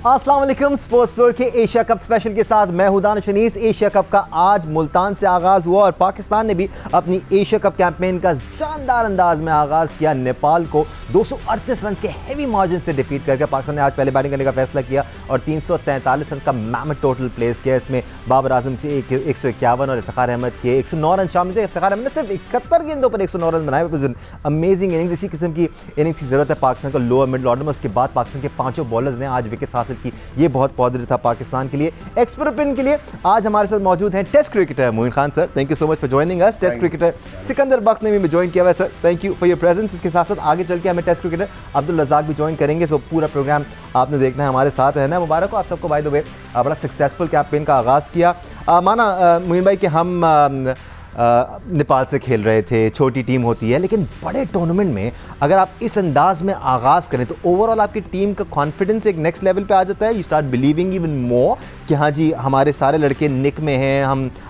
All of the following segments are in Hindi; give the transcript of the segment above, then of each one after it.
अस्सलाम वालेकुम। स्पोर्ट्स फ्लोर के एशिया कप स्पेशल के साथ मैं हूं दानिश अनीस। एशिया कप का आज मुल्तान से आगाज़ हुआ और पाकिस्तान ने भी अपनी एशिया कप कैंपेन का शानदार अंदाज में आगाज़ किया। नेपाल को 238 रन के हेवी मार्जिन से डिफीट करके पाकिस्तान ने आज पहले बैटिंग करने का फैसला किया और 343 रन का मैमथ टोटल प्लेस किया। इसमें बाबर आजम के 151 और इफ्तिखार अहमद के 109 रन शामिल थे। इफ्तिखार अहमद ने सिर्फ 71 गेंदों पर 109 रन बनाए। Was an amazing innings. इसी किस्म की इनिंग्स की जरूरत है पाकिस्तान को लोअर मिडल ऑर्डर में। उसके बाद पाकिस्तान के पांचों बॉलर्स ने आज विकेट हासिल की, ये बहुत पॉजिटिव था पाकिस्तान के लिए। एक्सपर्ट ओपिनियन के लिए आज हमारे साथ मौजूद हैं test cricketer Moin Khan sir. Thank you so much for joining us. Test cricketer Sikandar Bakht ने भी ज्वाइन किया हुआ है sir, thank you for your presence. इसके साथ साथ आगे चल के हमें टेस्ट क्रिकेटर अब्दुल रज़ाक भी ज्वाइन करेंगे। सो पूरा प्रोग्राम आपने देखना है, हमारे साथ रहना है। मुबारक हो आप सबको बाय द वे, बड़ा सक्सेसफुल कैंपेन का आगाज़ किया। माना मोइन भाई कि हम नेपाल से खेल रहे थे, छोटी टीम होती है, लेकिन बड़े टूर्नामेंट में अगर आप इस अंदाज में आगाज़ करें तो ओवरऑल आपकी टीम का कॉन्फिडेंस एक नेक्स्ट लेवल पे आ जाता है। You start believing even more कि हाँ जी हमारे सारे लड़के निक में हैं,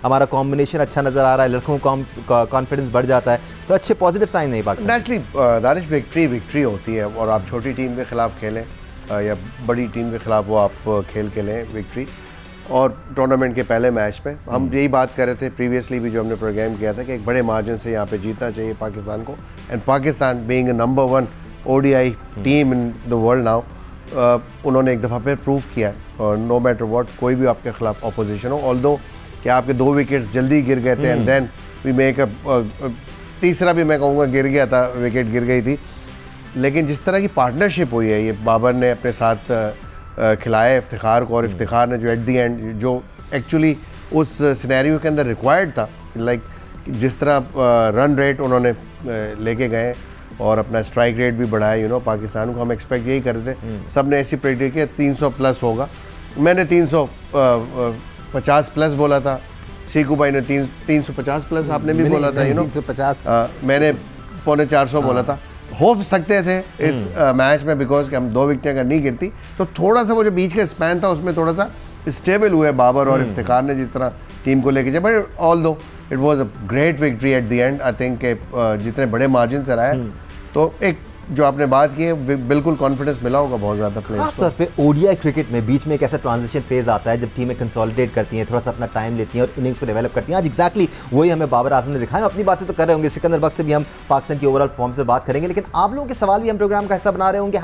हमारा कॉम्बिनेशन अच्छा नज़र आ रहा है, लड़कों का कॉन्फिडेंस बढ़ जाता है। तो अच्छे पॉजिटिव साइन नहीं पाकिस्तान। नेचुरली दानिश विक्ट्री होती है और आप छोटी टीम के खिलाफ खेलें या बड़ी टीम के खिलाफ वो आप खेल के लें विक्ट्री। और टूर्नामेंट के पहले मैच में हम यही बात कर रहे थे प्रीवियसली भी जो हमने प्रोग्राम किया था कि एक बड़े मार्जिन से यहाँ पे जीतना चाहिए पाकिस्तान को। And Pakistan being number 1 ODI team in the world now, उन्होंने एक दफ़ा फिर प्रूव किया है। और नो मैटर व्हाट कोई भी आपके खिलाफ अपोजिशन हो, ऑल्दो कि आपके 2 विकेट्स जल्दी गिर गए थे and then we make a तीसरा भी मैं कहूँगा गिर गया था, विकेट गिर गई थी। लेकिन जिस तरह की पार्टनरशिप हुई है, ये बाबर ने अपने साथ खिलाया इफ्तिखार को और इफ्तिखार ने जो एट दी एंड जो एक्चुअली उस सिनेरियो के अंदर रिक्वायर्ड था, लाइक जिस तरह रन रेट उन्होंने लेके गए और अपना स्ट्राइक रेट भी बढ़ाया पाकिस्तान को। हम एक्सपेक्ट यही कर रहे थे, सब ने ऐसी प्रेडिक्ट किया 300 प्लस होगा। मैंने 350 प्लस बोला था, सीकू भाई ने 350 प्लस आपने भी बोला था, 350 मैंने 350 बोला था। हो सकते थे इस मैच में बिकॉज कि हम 2 विकेटें अगर नहीं गिरती तो थोड़ा सा वो जो बीच का स्पैन था उसमें थोड़ा सा स्टेबल हुए बाबर और इफ्तिखार ने जिस तरह टीम को लेके जाए। बट ऑल दो it was a great victory at the and. I think जितने बड़े मार्जिन से रहा है तो एक जो आपने बात की है बिल्कुल कॉन्फिडेंस मिला होगा बहुत ज़्यादा प्लेयर्स खास तौर पे ओडीआई क्रिकेट में बीच में एक ऐसा ट्रांजिशन फेज आता है जब टीमें कंसोलिडेट करती हैं, थोड़ा सा अपना टाइम लेती हैं और इनिंग्स को डेवलप करती हैं। आज एक्जैक्टली वही हमें बाबर आजम ने दिखाया। अपनी बातें तो कर रहे होंगे, सिकंदर बख्त से भी हम पाकिस्तान की ओवरऑल फॉर्म से बात करेंगे, लेकिन आप लोगों के सवाल भी हम प्रोग्राम का हिस्सा बना रहे होंगे।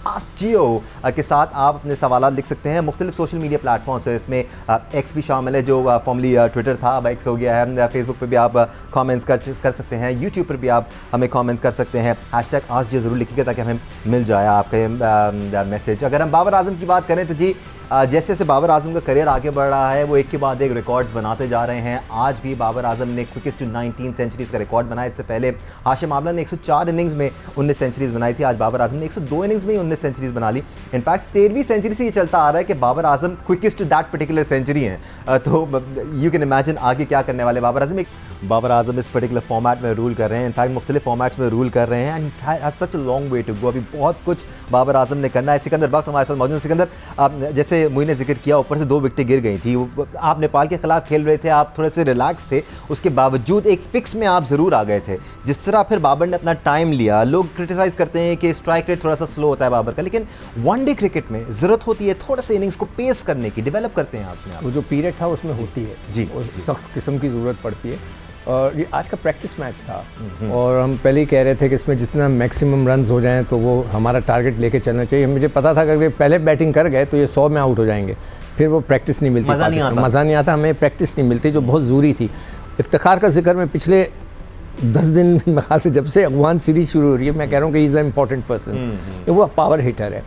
#AskGio के साथ आप अपने सवाल लिख सकते हैं मुख्तलिफ सोशल मीडिया प्लेटफॉर्म से। इसमें एक्स भी शामिल है जो फॉर्मली ट्विटर था, अब एक्स हो गया है। फेसबुक पर भी आप कॉमेंट्स कर सकते हैं, यूट्यूब पर भी आप हमें कॉमेंट्स कर सकते हैं। #AskGio ज़रूर लिखिएगा ताकि हमें मिल जाए आपका मैसेज। अगर हम बाबर आजम की बात करें तो जी जैसे जैसे बाबर आजम का करियर आगे बढ़ रहा है वो एक के बाद एक रिकॉर्ड्स बनाते जा रहे हैं। आज भी बाबर आजम ने क्विकेस्ट टू 19 सेंचुरीज का रिकॉर्ड बनाया। इससे पहले हाशिम आमला ने 104 इनिंग्स में 19 सेंचुरीज बनाई थी। आज बाबर आजम ने 102 इनिंग्स में ही 19 सेंचुरीज बना ली। इनफैक्ट 13वीं सेंचुरी से ये चलता आ रहा है कि Babar Azam quickest to that particular century हैं। तो यू कैन इमेजिन आगे क्या करने वाले बाबर आजम। बाबर आजम इस पर्टिकुलर फॉर्मेट में रूल कर रहे हैं, इनफैक्ट मुख्तलिफ फॉर्मेट्स में रूल कर रहे हैं and such a long way to go. अभी बहुत कुछ बाबर आजम ने करना है। सिकंदर बख्त हमारे साथ मौजूद। सिकंदर, जैसे मुई ने जिक्र किया ऊपर से 2 विकेटें गिर गई थी, आप नेपाल के खिलाफ खेल रहे थे, आप थोड़े से रिलैक्स थे, उसके बावजूद एक फिक्स में आप ज़रूर आ गए थे। जिस तरह फिर बाबर ने अपना टाइम लिया, लोग क्रिटिसाइज़ करते हैं कि स्ट्राइक रेट थोड़ा सा स्लो होता है बाबर का, लेकिन वनडे क्रिकेट में ज़रूरत होती है थोड़ा सा इनिंग्स को पेस करने की, डेवलप करते हैं आपने। वो जो पीरियड था उसमें होती है जी, सख्त किस्म की ज़रूरत पड़ती है। और ये आज का प्रैक्टिस मैच था और हम पहले ही कह रहे थे कि इसमें जितना मैक्सिमम रन्स हो जाएं तो वो हमारा टारगेट लेके चलना चाहिए। मुझे पता था कि अगर पहले बैटिंग कर गए तो ये 100 में आउट हो जाएंगे, फिर वो प्रैक्टिस नहीं मिलती, मज़ा नहीं आता, हमें प्रैक्टिस नहीं मिलती जो बहुत ज़रूरी थी। इफ्तिखार का जिक्र मैं पिछले 10 दिन मेरे ख्याल से जब से अफगान सीरीज़ शुरू हो रही है मैं कह रहा हूँ कि इज़ अ इम्पॉर्टेंट पर्सन, तो वो पावर हिटर है।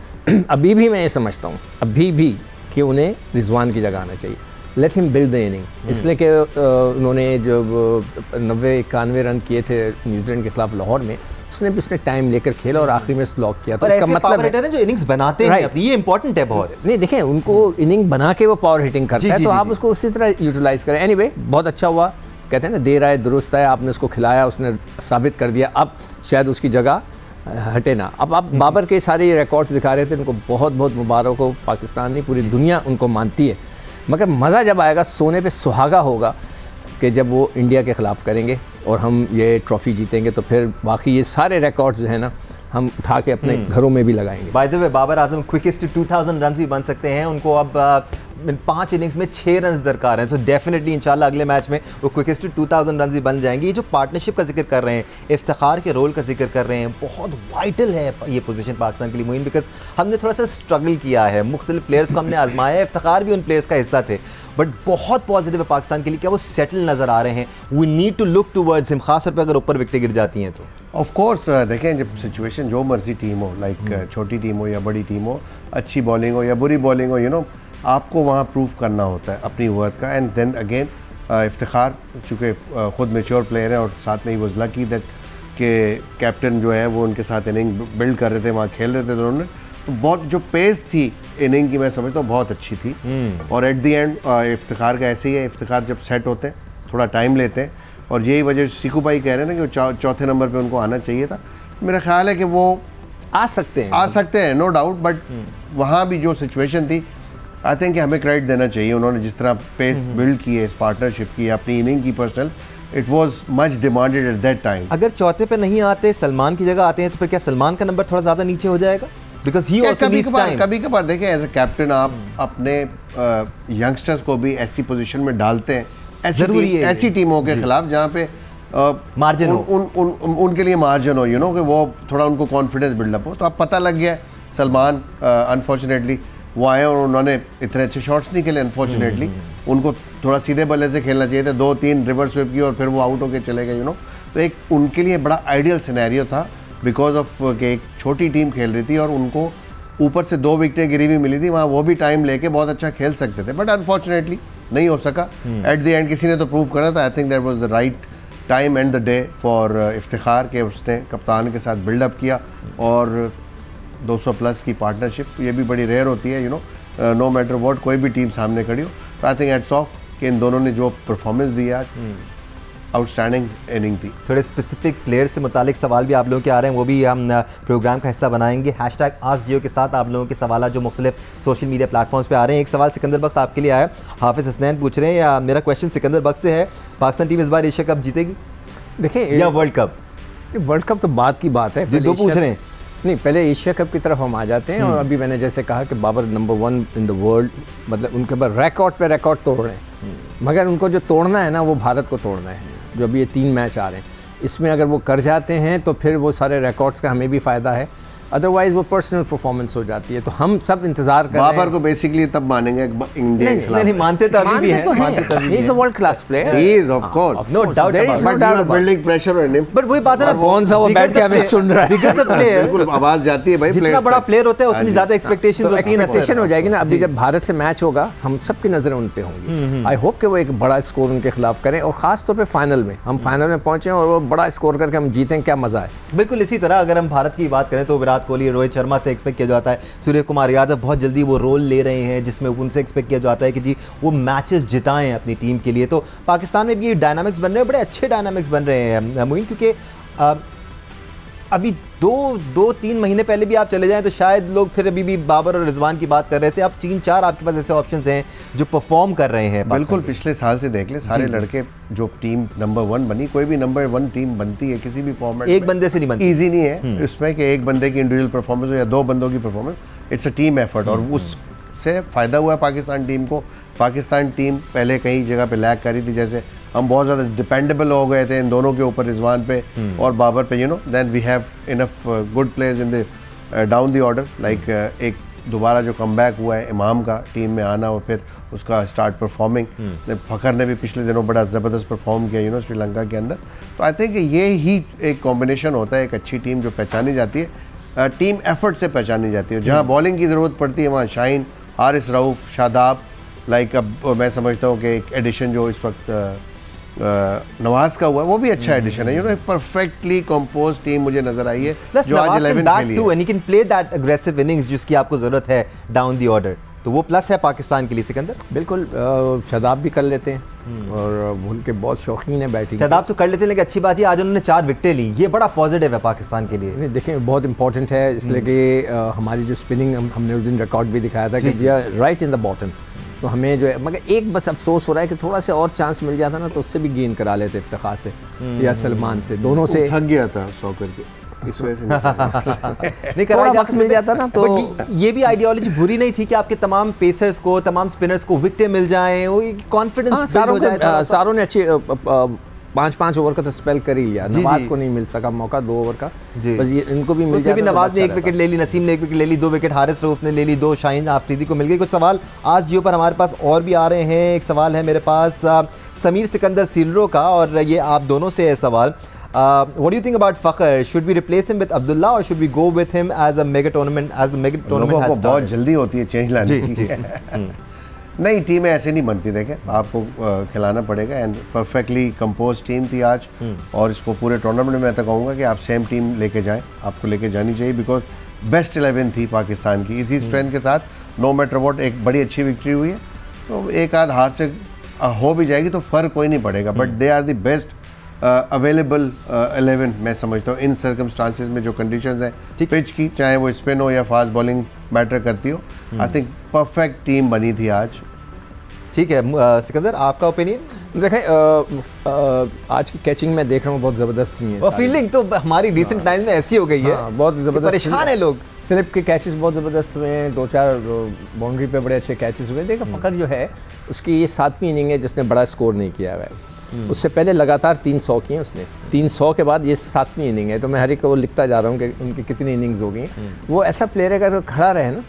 अभी भी मैं ये समझता हूँ अभी भी कि उन्हें रिजवान की जगह आना चाहिए। Let him build the inning, इसलिए कि उन्होंने जब 90-91 रन किए थे न्यूजीलैंड के खिलाफ लाहौर में, उसने टाइम लेकर खेला और आखिरी में स्लॉक किया। तो इसका मतलब है जो इनिंग्स बनाते हैं ये इंपॉर्टेंट है बहुत। नहीं देखें उनको इनिंग बना के वो पावर हिटिंग करता है, तो आप उसको उसी तरह यूटिलाइज करें। एनीवे बहुत अच्छा हुआ, कहते हैं ना देर आए दुरुस्त है, आपने उसको खिलाया, उसने साबित कर दिया, अब शायद उसकी जगह हटे ना। अब आप बाबर के सारे रिकॉर्ड्स दिखा रहे थे, उनको बहुत बहुत मुबारक हो। पाकिस्तान नहीं पूरी दुनिया उनको मानती है, मगर मज़ा जब आएगा, सोने पे सुहागा होगा कि जब वो इंडिया के ख़िलाफ़ करेंगे और हम ये ट्रॉफ़ी जीतेंगे, तो फिर बाकी ये सारे रिकॉर्ड्स जो है ना हम उठा के अपने घरों में भी लगाएंगे। By the way Babar Azam quickest 2000 run भी बन सकते हैं, उनको अब 5 इनिंग्स में 6 रन दरकार हैं, तो डेफिनेटली इंशाल्लाह अगले मैच में वो क्विकेस्ट 2000 रन भी बन जाएंगे। ये जो पार्टनरशिप का जिक्र कर रहे हैं, इफ्तिखार के रोल का जिक्र कर रहे हैं, बहुत वाइटल है ये पोजीशन पाकिस्तान के लिए मोइन, बिकॉज हमने थोड़ा सा स्ट्रगल किया है, मुख्तलिफ प्लेयर्स को हमने आजमाया है, इफ्तिखार भी उन प्लेयर्स का हिस्सा थे, बट बहुत पॉजिटिव है पाकिस्तान के लिए, क्या वो सेटल नज़र आ रहे हैं? We need to look towards him, खासतौर पर अगर ऊपर विकेटें गिर जाती हैं तो। ऑफ कोर्स देखें, जब सिचुएशन जो मर्जी टीम हो, लाइक छोटी टीम हो या बड़ी टीम हो, अच्छी बॉलिंग हो या बुरी बॉलिंग हो, यू नो, आपको वहाँ प्रूफ करना होता है अपनी वर्थ का। एंड देन अगेन इफ्तिखार चूँकि ख़ुद मेच्योर प्लेयर है और साथ में ही वॉज लकी दैट के कैप्टन जो है वो उनके साथ इनिंग बिल्ड कर रहे थे, वहाँ खेल रहे थे दोनों, तो बहुत जो पेस थी इनिंग की मैं समझता हूँ बहुत अच्छी थी। और एट दी एंड इफ्तिखार का ऐसे ही है, इफ्तिखार जब सेट होते हैं थोड़ा टाइम लेते हैं, और यही वजह सीकू भाई कह रहे हैं ना कि चौथे नंबर पे उनको आना चाहिए था। मेरा ख्याल है कि वो आ सकते हैं नो डाउट, बट वहाँ भी जो सिचुएशन थी, आई थिंक हमें क्रेडिट देना चाहिए, उन्होंने जिस तरह पेस बिल्ड की है, इस पार्टनरशिप की, अपनी इनिंग की personal, it was much demanded at that time. अगर चौथे पे नहीं आते, सलमान की जगह आते हैं, तो फिर क्या सलमान का नंबर थोड़ा ज़्यादा नीचे हो जाएगा? Because he also needs time. कभी कभार देखें, एज ए कैप्टन आप अपने यंगस्टर्स को भी ऐसी पोजीशन में डालते हैं, ऐसी टीमों के खिलाफ जहाँ पे मार्जिन हो, उनके लिए मार्जिन हो, यू नो, कि वो थोड़ा उनको कॉन्फिडेंस बिल्डअप हो। तो अब पता लग गया सलमान अनफॉर्चुनेटली वो आए और उन्होंने इतने अच्छे शॉट्स नहीं खेले, अनफॉर्चुनेटली उनको थोड़ा सीधे बल्ले से खेलना चाहिए था, 2-3 रिवर्स स्वीप की और फिर वो आउट होकर चले गए, यू नो। तो एक उनके लिए बड़ा आइडियल सिनेरियो था, बिकॉज ऑफ कि एक छोटी टीम खेल रही थी और उनको ऊपर से 2 विकेटें गिरी हुई मिली थी, वहाँ वो भी टाइम लेके बहुत अच्छा खेल सकते थे, बट अनफॉर्चुनेटली नहीं हो सका। एट द एंड किसी ने तो प्रूव करा था, I think that was the right time and the day for Iftikhar के उसने कप्तान के साथ बिल्डअप किया, और 200 प्लस की पार्टनरशिप ये भी बड़ी रेयर होती है, you know, no matter what कोई भी टीम सामने खड़ी हो। तो आई थिंक हैट्स ऑफ कि इन दोनों ने जो परफॉर्मेंस दिया, आउटस्टैंडिंग इनिंग थी। थोड़े स्पेसिफिक प्लेयर्स से मुतालिक सवाल भी आप लोगों के आ रहे हैं, वो भी हम प्रोग्राम का हिस्सा बनाएंगे। हैशटैग आस्क जियो के साथ आप लोगों के सवाल जो मुख्तलिफ सोशल मीडिया प्लेटफॉर्म्स पे आ रहे हैं। एक सवाल सिकंदर बख्त आपके लिए आया, हाफिज़ हसनैन पूछ रहे हैं, या मेरा क्वेश्चन सिकंदर बख्त से है, पाकिस्तान टीम इस बार एशिया कप जीतेगी देखिए या वर्ल्ड कप? वर्ल्ड कप तो बात की बात है, दो पूछ रहे हैं। नहीं, पहले एशिया कप की तरफ हम आ जाते हैं। और अभी मैंने जैसे कहा कि Babar number 1 in the world, मतलब उनके पास रिकॉर्ड पे रिकॉर्ड तोड़ रहे हैं, मगर उनको जो तोड़ना है ना वो भारत को तोड़ना है। जो अभी ये 3 मैच आ रहे हैं, इसमें अगर वो कर जाते हैं तो फिर वो सारे रिकॉर्ड्स का हमें भी फ़ायदा है, अदरवाइज वो पर्सनल परफॉर्मेंस हो जाती है। तो हम सब इंतजार कर रहे हैं। बाबर को बेसिकली तब मानेंगे इंडिया के खिलाफ। नहीं, मानते तो अभी भी हैं, he is a world class player, he is of course, no doubt, building pressure on him. But वही बात है ना, कौन सा वो बैठ के हमें सुन रहा है, बिल्कुल आवाज जाती है भाई, जितना बड़ा प्लेयर होता है उतनी ज्यादा एक्सपेक्टेशंस होती है, एक्सपेक्टेशन हो जाएगी ना। अभी जब भारत से मैच होगा, हम सबकी नजरें उन पे होंगी। आई होप कि वो एक बड़ा स्कोर उनके खिलाफ करें, और खास तौर पे फाइनल में, हम फाइनल में पहुंचे और वो बड़ा स्कोर करके हम जीतें, क्या मजा है। बिल्कुल इसी तरह अगर हम भारत की बात करें तो विराट कोहली, रोहित शर्मा से एक्सपेक्ट किया जाता है, सूर्य कुमार यादव बहुत जल्दी वो रोल ले रहे हैं जिसमें उनसे एक्सपेक्ट किया जाता है कि जी वो मैचेस जिताएं अपनी टीम के लिए। तो पाकिस्तान में भी ये डायनामिक्स बन रहे हैं, बड़े अच्छे डायनामिक्स बन रहे हैं मोइन, क्योंकि अभी 2-3 महीने पहले भी आप चले जाएं तो शायद लोग फिर अभी भी बाबर और रिजवान की बात कर रहे थे। अब 3-4 आपके पास ऐसे ऑप्शंस हैं जो परफॉर्म कर रहे हैं। बिल्कुल, पिछले साल से देख ले, सारे लड़के जो टीम नंबर 1 बनी, कोई भी नंबर 1 टीम बनती है किसी भी फॉर्मेट, एक बंदे से नहीं बनती, ईजी नहीं है इसमें कि एक बंदे की इंडिविजुअल परफॉर्मेंस हो या 2 बंदों की performance, it's a team effort. और उससे फ़ायदा हुआ है पाकिस्तान टीम को। पाकिस्तान टीम पहले कई जगह पे लैग कर रही थी, जैसे हम बहुत ज़्यादा डिपेंडेबल हो गए थे इन दोनों के ऊपर, रिजवान पे और बाबर पे, you know, then we have enough good players in the down the order. Like एक दोबारा जो कमबैक हुआ है इमाम का टीम में आना और फिर उसका स्टार्ट परफॉर्मिंग, फ़खर ने भी पिछले दिनों बड़ा ज़बरदस्त परफॉर्म किया, यू नो, श्रीलंका के अंदर। तो आई थिंक ये ही एक कॉम्बिनेशन होता है, एक अच्छी टीम जो पहचानी जाती है, टीम एफर्ट से पहचानी जाती है। जहाँ बॉलिंग की ज़रूरत पड़ती है वहाँ शाहीन, हारिस रऊफ़, शादाब, लाइक अब मैं समझता हूँ कि एक एडिशन जो इस वक्त नवाज का हुआ वो भी अच्छा एडिशन है, you no, perfectly compose team मुझे नजर आई है जो आज 11 खेली है, and he can play that aggressive innings जिसकी आपको जरूरत है डाउन द ऑर्डर, तो वो प्लस है पाकिस्तान के लिए। सिकंदर बिल्कुल, शादाब भी कर लेते हैं और उनके बहुत शौकीन है बैटिंग। शादाब तो कर लेते हैं, लेकिन अच्छी बात है आज उन्होंने 4 विकेटें ली, ये बड़ा पॉजिटिव है पाकिस्तान के लिए। देखें बहुत इंपॉर्टेंट है, इसलिए कि हमारी जो स्पिनिंग हमने उस दिन रिकॉर्ड भी दिखाया था कि राइट इन द बॉटम, तो हमें जो है, मगर एक बस अफसोस हो रहा है कि थोड़ा सा और चांस मिल जाता ना तो उससे भी गेन करा लेते इफ्तिखार से या सलमान से, दोनों से। थक गया था 100 करके। इस वजह से नहीं थोड़ा वक्त मिल जाता ना तो ये भी आइडियोलॉजी बुरी नहीं थी कि आपके तमाम पेसर्स को, तमाम स्पिनर्स को विकेटें मिल जाएं, वो कॉन्फिडेंस हो जाए। सारों ने अच्छी 5-5 ओवर का तो स्पेल कर ही लिया। नवाज को नहीं मिल सका मौका 2 ओवर का, बस ये इनको भी मिल जाता। नवाज ने 1 विकेट ले ली, नसीम ने 1 विकेट ले ली, 2 विकेट हारिस रऊफ ने ले ली, 2 शाहीन आफरीदी को मिल गई। कुछ सवाल आज जियो पर हमारे पास और भी आ रहे हैं। एक सवाल है मेरे पास समीर सिकंदर सीलरो का, और ये आप दोनों से है सवाल। What do you think about Fakhar? Should we replace him with Abdullah or should we go with him as a mega tournament has started? बहुत जल्दी होती है चेंज लाने की। नहीं, टीमें ऐसे नहीं बनती, देखें आपको खिलाना पड़ेगा। एंड परफेक्टली कंपोज टीम थी आज, और इसको पूरे टूर्नामेंट में मैं तो कहूँगा कि आप सेम टीम लेके जाएं, आपको लेके जानी चाहिए, बिकॉज बेस्ट 11 थी पाकिस्तान की। इसी स्ट्रेंथ के साथ नो मैटर व्हाट एक बड़ी अच्छी विक्ट्री हुई है, तो एक आध हार से हो भी जाएगी तो फ़र्क कोई नहीं पड़ेगा, but they are the best available 11 मैं समझता हूँ इन सर्कमस्टांसेस में। जो कंडीशंस हैं पिच की, चाहे वो स्पिन हो या फास्ट बॉलिंग मैटर करती हो, आई थिंक परफेक्ट टीम बनी थी आज। ठीक है सिकंदर, आपका ओपिनियन? देखें आज की कैचिंग में देख रहा हूँ बहुत ज़बरदस्त हुई है, और फील्डिंग तो हमारी रिसेंट टाइम में ऐसी हो गई है, बहुत ज़बरदस्त, परेशान है लोग। स्लिप के कैचेस बहुत ज़बरदस्त हुए हैं, 2-4 बाउंड्री पे बड़े अच्छे कैचेस हुए। देखो फखर जो है उसकी ये 7वीं इनिंग है जिसने बड़ा स्कोर नहीं किया हुआ है। उससे पहले लगातार 300 किए उसने, 300 के बाद ये 7वीं इनिंग है। तो मैं हर एक को लिखता जा रहा हूँ कि उनकी कितनी इनिंग्स हो गई। वो ऐसा प्लेयर अगर खड़ा रहे ना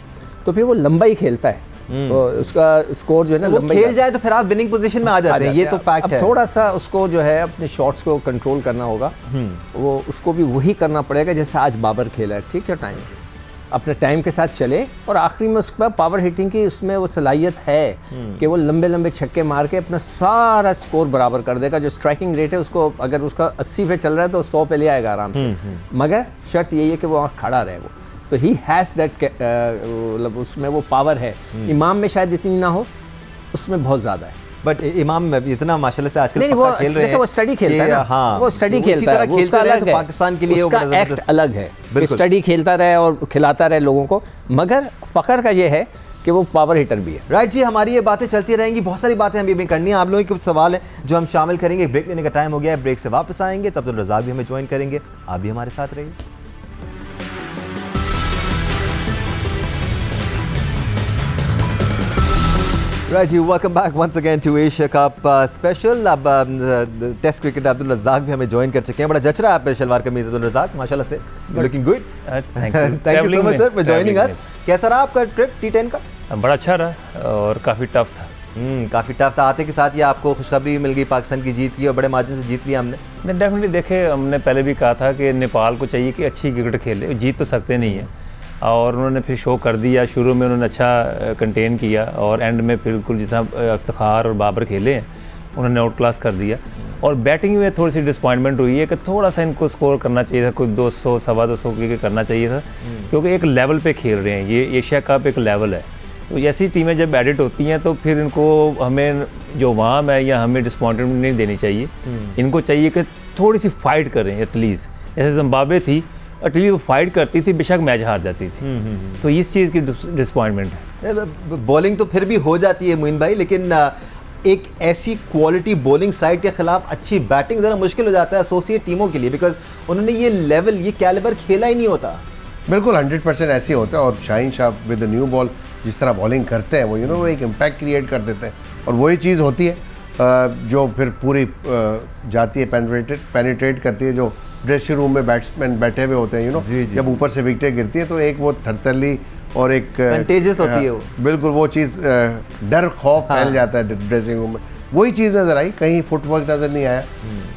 तो फिर वो लंबा ही खेलता है, तो उसका स्कोर जो है ना लंबा खेल जाए तो फिर आप विनिंग पोजीशन में आ जाते हैं, ये तो फैक्ट है। थोड़ा सा उसको जो है अपने शॉट्स को कंट्रोल करना होगा, वो उसको भी वही करना पड़ेगा जैसे आज बाबर खेला है। ठीक है, टाइम अपने टाइम के साथ चले, और आखिरी में उसके बाद पावर हिटिंग की उसमें वो सलाहियत है कि वो लंबे लंबे छक्के मार के अपना सारा स्कोर बराबर कर देगा। जो स्ट्राइकिंग रेट है उसको अगर उसका 80 पे चल रहा है तो 100 पे ले आएगा आराम से, मगर शर्त यही है कि वो वहाँ खड़ा रहे। वो तो ही हैज़ दैट, मतलब उसमें वो पावर है। इमाम में शायद इतनी ना हो, उसमें बहुत ज़्यादा है। बट इमाम में इतना माशाल्लाह से आजकल वो खेल रहे हैं, वो स्टडी खेलता है ना, हाँ, वो स्टडी खेलता है, वो उसका अलग है, पाकिस्तान के लिए उसका एक्ट अलग है कि स्टडी खेलता रहे और खिलाता रहे लोगों को। मगर फ़खर का ये है कि वो पावर हिटर भी है। राइट जी, हमारी ये बातें चलती रहेंगी, बहुत सारी बातें हमें भी करनी है। आप लोगों के कुछ सवाल हैं जो हम शामिल करेंगे। ब्रेक लेने का टाइम हो गया है, ब्रेक से वापस आएंगे, तब तो रज़ाक भी हमें ज्वाइन करेंगे। आप भी हमारे साथ रहिए। Right, you welcome back once again to Asia Cup special. अब टेस्ट क्रिकेट अब्दुल रज़ाक भी हमें ज्वाइन कर चुके हैं। बड़ा जच रहा है आप पे शलवार कमीज अब्दुल रज़ाक, माशाल्लाह से looking good. Thank you so much sir for joining us. कैसा रहा आपका ट्रिप T10 का? बड़ा अच्छा रहा और काफ़ी टफ था। काफ़ी टफ था। आते के साथ ही आपको खुशखबरी मिल गई पाकिस्तान की जीत की, और बड़े मार्जिन से जीत लिया हमने। डेफिनेटली देखे, हमने पहले भी कहा था कि नेपाल को चाहिए कि अच्छी क्रिकेट खेले, जीत तो सकते नहीं है, और उन्होंने फिर शो कर दिया। शुरू में उन्होंने अच्छा कंटेन किया, और एंड में बिल्कुल जिस तरह इफ्तिखार और बाबर खेले हैं उन्होंने आउट क्लास कर दिया। और बैटिंग में थोड़ी सी डिसपॉइंटमेंट हुई है कि थोड़ा सा इनको स्कोर करना चाहिए था, कोई 200 सवा 200 के करना चाहिए था, क्योंकि एक लेवल पे खेल रहे हैं। ये एशिया कप एक लेवल है, तो ऐसी टीमें जब एडिट होती हैं तो फिर इनको हमें जो वाम है या हमें डिसपॉइंटमेंट नहीं देनी चाहिए। इनको चाहिए कि थोड़ी सी फाइट करें एटलीस्ट। जैसे जिम्बाब्वे थी, एटलीस्ट वो फाइट करती थी, बेशक मैच हार जाती थी। तो इस चीज़ की डिसपॉइंटमेंट है। बॉलिंग तो फिर भी हो जाती है मोइन भाई, लेकिन एक ऐसी क्वालिटी बॉलिंग साइड के खिलाफ अच्छी बैटिंग ज़रा मुश्किल हो जाता है एसोसिएट टीमों के लिए, बिकॉज उन्होंने ये लेवल, ये कैलिबर खेला ही नहीं होता। बिल्कुल 100% ऐसे होता है। और Shaheen Shah with the new ball जिस तरह बॉलिंग करते हैं, वो वो एक इम्पैक्ट क्रिएट कर देते हैं, और वही चीज़ होती है जो फिर पूरी जाती है, पेनिट्रेट करती है। जो ड्रेसिंग रूम में बैट्समैन बैठे हुए होते हैं, जब ऊपर से विकेटें गिरती है तो एक वो थरथरली और एक कंटेजियस होती है वो। बिल्कुल वो चीज़, डर खौफ फैल जाता है ड्रेसिंग रूम में। वही चीज़ नज़र आई, कहीं फुटवर्क नज़र नहीं आया।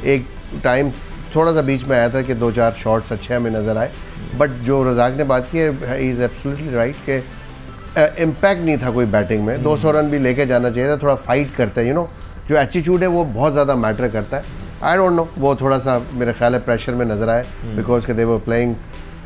एक टाइम थोड़ा सा बीच में आया था कि 2-4 शॉट्स अच्छे हमें नज़र आए, बट जो रज़ाक ने बात की है, ही इज़ एब्सोल्युटली राइट कि इम्पैक्ट नहीं था कोई बैटिंग में। 200 रन भी लेके जाना चाहिए था, थोड़ा फाइट करते हैं, जो एटीट्यूड है वो बहुत ज़्यादा मैटर करता है। आई डोंट नो, वो थोड़ा सा मेरे ख्याल है प्रेशर में नज़र आए, बिकॉज के they were playing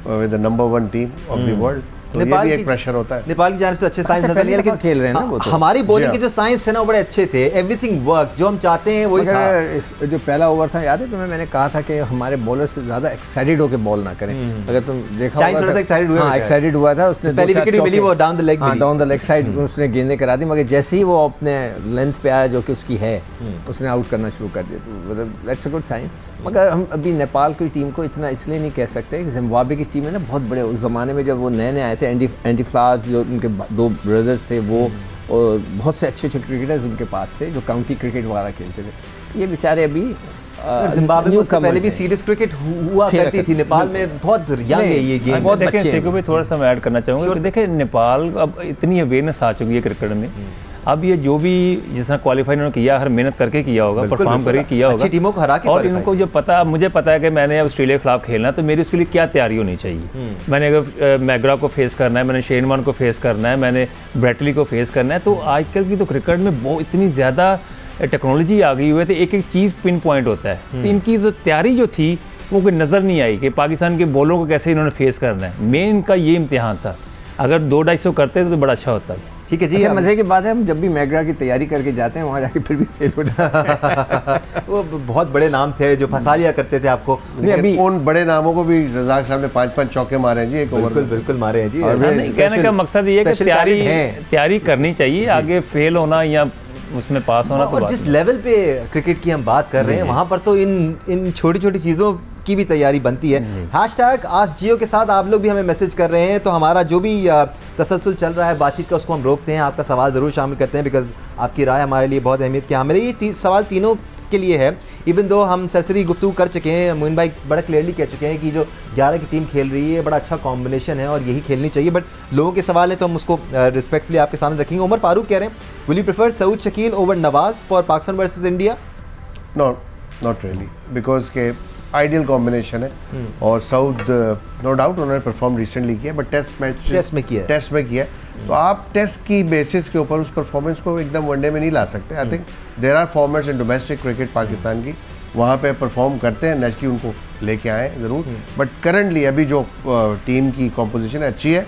with the number 1 team of the world. तो ये भी एक प्रेशर होता है। नेपाल की जानिब से अच्छे साइंस नजर नहीं, लेकिन खेल रहे हैं ना वो तो। हमारी बॉलिंग के जो साइंस है ना वो बड़े अच्छे थे, एवरीथिंग वर्क, जो हम चाहते हैं वही था। जो पहला ओवर था याद है तुम्हें, मैंने कहा था कि हमारे बॉलर से ज्यादा एक्साइटेड होकर बॉल ना करें। अगर तुम देखा होगा थोड़ा सा एक्साइटेड हुआ था, उसने पहली विकेट भी मिली वो down the leg, down the leg side उसने गेंदें करा दी, मगर जैसे ही वो अपने लेंथ पे आया जो कि उसकी है, उसने आउट करना शुरू कर दिया। तो मतलब दैट्स अ गुड साइन। मगर हम अभी नेपाल की टीम को इतना इसलिए नहीं कह सकते कि जिम्बाब्वे की टीम है ना बहुत बड़े, उस ज़माने में जब वो नए नए आए थे, एंडी फ्लावर्स जो उनके 2 ब्रदर्स थे वो, और बहुत से अच्छे अच्छे क्रिकेटर्स उनके पास थे जो काउंटी क्रिकेट वगैरह खेलते थे। ये बेचारे अभी जिम्बाब्वे में उससे पहले भी सीरियस क्रिकेट हुआ करती थी, नेपाल में बहुत यंग है ये गेम। बहुत देखिए को भी थोड़ा सा मैं ऐड करना चाहूँगा कि देखिए नेपाल अब इतनी अवेयरनेस आ चुकी है क्रिकेट में, अब ये जो भी जिस तरह क्वालिफाई इन्होंने किया, हर मेहनत करके किया होगा, परफॉर्म करके किया होगा, अच्छी टीमों को हरा के, और इनको जो पता, मुझे पता है कि मैंने ऑस्ट्रेलिया के खिलाफ खेलना, तो मेरी उसके लिए क्या तैयारी होनी चाहिए। मैंने अगर मैग्रा को फेस करना है, मैंने शेन वॉर्न को फेस करना है, मैंने ब्रैटली को फेस करना है, तो आजकल की तो क्रिकेट में बहुत इतनी ज़्यादा टेक्नोलॉजी आ गई हुई है, तो एक एक चीज़ पिन पॉइंट होता है। तो इनकी जो तैयारी जो थी वो कोई नज़र नहीं आई कि पाकिस्तान के बॉलरों को कैसे इन्होंने फेस करना है। मेन इनका ये इम्तिहान था, अगर 200-250 करते तो बड़ा अच्छा होता है। ठीक है जी। अच्छा, मजे की बात है, हम जब भी मैग्रा की तैयारी करके जाते हैं वहाँ जाके फिर भी फेल हो जाते हैं। वो बहुत बड़े नाम थे जो फंसा लिया करते थे आपको। अभी उन बड़े नामों को भी रज़ाक साहब ने 5-5 चौके मारे हैं जी एक ओवर में। बिल्कुल मारे हैं जी। कहने का मकसद ये है कि तैयारी करनी चाहिए, आगे फेल होना या उसमें पास होना। और जिस लेवल पे क्रिकेट की हम बात कर रहे हैं वहाँ पर तो इन छोटी छोटी चीज़ों की भी तैयारी बनती है। हैशटैग आस्क जियो के साथ आप लोग भी हमें मैसेज कर रहे हैं, तो हमारा जो भी तसलसल चल रहा है बातचीत का उसको हम रोकते हैं, आपका सवाल ज़रूर शामिल करते हैं, बिकॉज आपकी राय हमारे लिए बहुत अहमियत की। हमारे ये सवाल तीनों के लिए है, इवन दो हम सरसरी गुफ्तगू कर चुके हैं, मोइन भाई बड़ा क्लियरली कह चुके हैं कि जो 11 की टीम खेल रही है बड़ा अच्छा कॉम्बिनेशन है और यही खेलनी चाहिए, बट लोगों के सवाल है तो हम उसको रिस्पेक्टफुली आपके सामने रखेंगे। उमर फारूक कह रहे हैं, will you prefer Saud Shakeel over Nawaz for Pakistan versus India? Not really, because के आइडियल कॉम्बिनेशन है और सऊद नो डाउट उन्होंने परफॉर्म रिसेंटली किया, बट टेस्ट में किया तो आप टेस्ट की बेसिस के ऊपर उस परफॉर्मेंस को एकदम वनडे में नहीं ला सकते। I think there are formats in domestic cricket Pakistan की, वहाँ पे परफॉर्म करते हैं, नेचुरली उनको लेके आए ज़रूर, बट करंटली अभी जो टीम की कॉम्पोजिशन अच्छी है,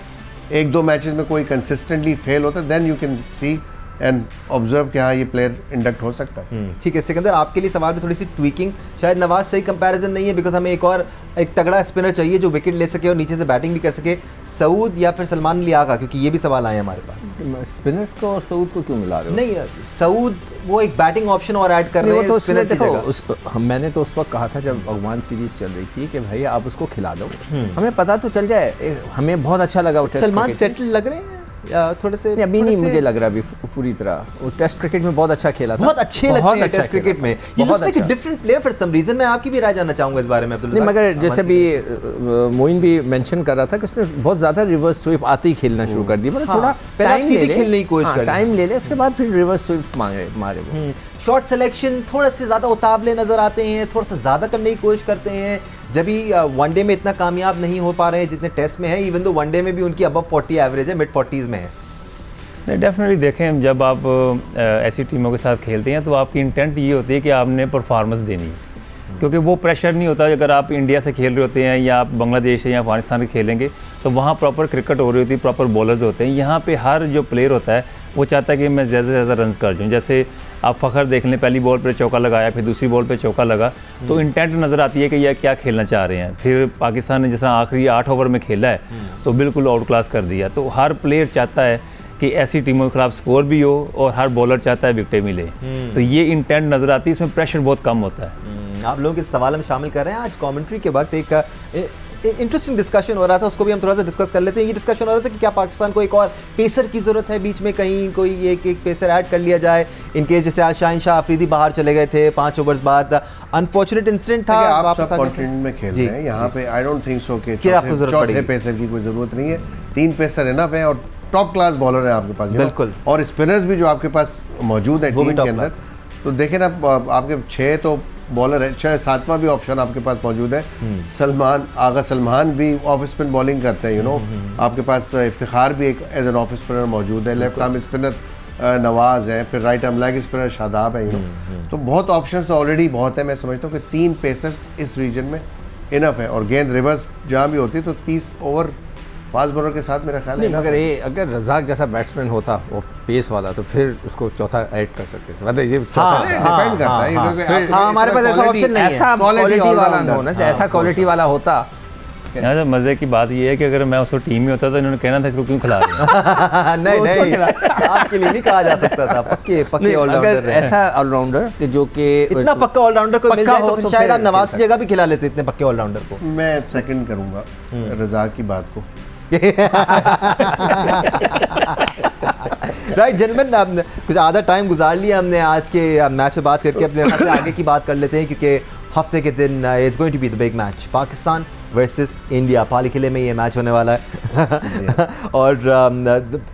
1-2 मैचेस में कोई कंसिस्टेंटली फेल होता है, then you can see and observe कि हाँ ये प्लेयर इंडक्ट हो सकता है। ठीक है सिकंदर, आपके लिए सवाल में थोड़ी सी ट्वीकिंग, शायद नवाज सही कंपैरिजन नहीं है, बिकॉज हमें एक तगड़ा स्पिनर चाहिए जो विकेट ले सके और नीचे से बैटिंग भी कर सके, सऊद या फिर सलमान अली आगा, क्योंकि ये भी सवाल आए हमारे पास। स्पिनर्स को और सऊद को क्यों मिला रहे हो? नहीं, सऊद वो एक बैटिंग ऑप्शन और ऐड कर रहे हैं स्पिनर की जगह। मैंने तो उस वक्त कहा था जब भगवान सीरीज चल रही थी कि भाई आप उसको खिला दो, हमें पता तो चल जाए। हमें बहुत अच्छा लगा। सलमान सेटल लग रहे हैं थोड़े से? अभी नहीं मुझे लग रहा अभी पूरी तरह, वो टेस्ट क्रिकेट में बहुत अच्छा खेला था, बहुत अच्छे लगते हैं टेस्ट क्रिकेट में। ये looks like a different player for some reason. मैं आपकी भी राय जानना चाहूंगा इस बारे में अब्दुल। नहीं, मगर जैसे भी मोइन भी मेंशन कर रहा था कि उसने बहुत ज्यादा रिवर्स स्वीप आते ही खेलना शुरू कर दिया, मतलब थोड़ा टाइम ले ले, उसके बाद फिर रिवर्स स्वीप मारे। शॉट सिलेक्शन थोड़ा से ज़्यादा उतावले नज़र आते हैं, थोड़ा सा ज़्यादा करने की कोशिश करते हैं, जब भी वनडे में इतना कामयाब नहीं हो पा रहे हैं जितने टेस्ट में है। इवन दो वनडे में भी उनकी अबव 40 एवरेज है, मिड 40s में है। नहीं, डेफिनेटली देखें, जब आप ऐसी टीमों के साथ खेलते हैं तो आपकी इंटेंट ये होती है कि आपने परफॉर्मेंस देनी है, क्योंकि वो प्रेशर नहीं होता। अगर आप इंडिया से खेल रहे होते हैं या आप बांग्लादेश से या अफगानिस्तान से खेलेंगे तो वहाँ प्रॉपर क्रिकेट हो रही होती है, प्रॉपर बॉलर्स होते हैं। यहाँ पे हर जो प्लेयर होता है वो चाहता है कि मैं ज़्यादा से ज़्यादा रन कर दूँ। जैसे आप फ़खर देख लें, पहली बॉल पर चौका लगाया, फिर दूसरी बॉल पर चौका लगा, तो इंटेंट नज़र आती है कि यह क्या खेलना चाह रहे हैं। फिर पाकिस्तान ने जैसा आखिरी 8 ओवर में खेला है तो बिल्कुल आउट क्लास कर दिया। तो हर प्लेयर चाहता है कि ऐसी टीमों के खिलाफ स्कोर भी हो और हर बॉलर चाहता है विकेटें मिले, तो ये इंटेंट नज़र आती है, इसमें प्रेशर बहुत कम होता है। आप लोग इस सवाल में शामिल कर रहे हैं। आज कमेंट्री के वक्त एक इंटरेस्टिंग डिस्कशन हो रहा था, उसको भी हम थोड़ा सा डिस्कस कर लेते हैं। ये डिस्कशन हो रहा था कि क्या पाकिस्तान को एक और पेसर की ज़रूरत है, बीच में कहीं कोई एक पेसर ऐड कर लिया जाए इनकेस, जैसे आज शाहीन शाह अफरीदी बाहर चले गए थे 5 ओवर्स बाद, अनफॉर्चुनेट इंसिडेंट था। आप सब कॉन्टिनेंट में खेल रहे हैं, यहाँ पे आई डोंट थिंक सो कि चौथे पेसर की कोई ज़रूरत नहीं है, 3 पेसर इनफ है और टॉप क्लास बॉलर है आपके पास, बिल्कुल, और स्पिनर्स भी जो आपके पास मौजूद है टीम के अंदर। तो देखें ना, आपके 6 तो बॉलर है, 7वां भी ऑप्शन आपके पास मौजूद है। सलमान भी ऑफ स्पिन बॉलिंग करते हैं, यू नो। आपके पास इफ्तिखार भी एक एज एन ऑफ स्पिनर मौजूद है, लेफ्ट आर्म स्पिनर नवाज है, फिर right arm leg spinner Shadab है, यू नो। तो बहुत ऑप्शंस तो ऑलरेडी बहुत है। मैं समझता हूँ कि 3 पेसर्स इस रीजन में इनफ है, और गेंद रिवर्स जहाँ भी होती है तो 30 ओवर फास्ट बॉलर के साथ मेरा ख्याल है। नहीं, मगर ये अगर रज़ाक जैसा बैट्समैन होता वो पेस वाला तो फिर उसको चौथा ऐड कर सकते थे। मतलब ये चौथा डिपेंड करता है, हमारे पास ऐसा ऑप्शन नहीं है, ऐसा क्वालिटी वाला ना होना चाहिए, ऐसा क्वालिटी वाला होता। यहाँ से मज़े की बात ये है कि अगर मैं उसको टीम में होता तो इन्होंने कहना था इसको क्यों खिला रहे हैं। नहीं आपके लिए नहीं कहा जा सकता था, पक्के ऑलराउंडर। ऐसा ऑलराउंडर कि जो कि इतना पक्का ऑलराउंडर को मिल जाए तो शायद आप नवाज की जगह भी खिला लेते इतने पक्के ऑलराउंडर को। मैं सेकंड करूंगा रज़ाक की बात को। राइट जेंटलमैन, कुछ आधा टाइम गुजार लिया हमने आज के मैच में बात करके, अपने आगे की बात कर लेते हैं क्योंकि हफ्ते के दिन it's going to be the big match, Pakistan versus India. Pallekele में ये मैच होने वाला है और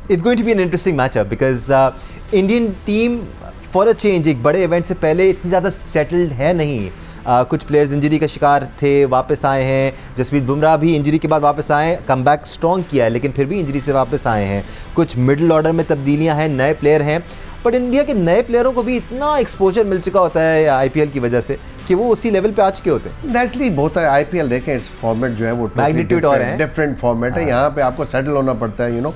it's going to be an interesting matchup because Indian team for a change एक बड़े इवेंट से पहले इतनी ज़्यादा सेटल्ड है नहीं। कुछ प्लेयर्स इंजरी का शिकार थे, वापस आए हैं। जसप्रीत बुमराह भी इंजरी के बाद वापस आए, कमबैक स्ट्रॉन्ग किया है लेकिन फिर भी इंजरी से वापस आए हैं। कुछ मिडिल ऑर्डर में तब्दीलियां हैं, नए प्लेयर हैं, बट इंडिया के नए प्लेयरों को भी इतना एक्सपोजर मिल चुका होता है आईपीएल की वजह से कि वो उसी लेवल पे आ चुके होते हैं। नेचुरली बहुत है, आईपीएल देखें इस फॉर्मेट जो है वो मैग्नीट्यूड और है, डिफरेंट फॉर्मेट है। यहाँ पे आपको सेटल होना पड़ता है,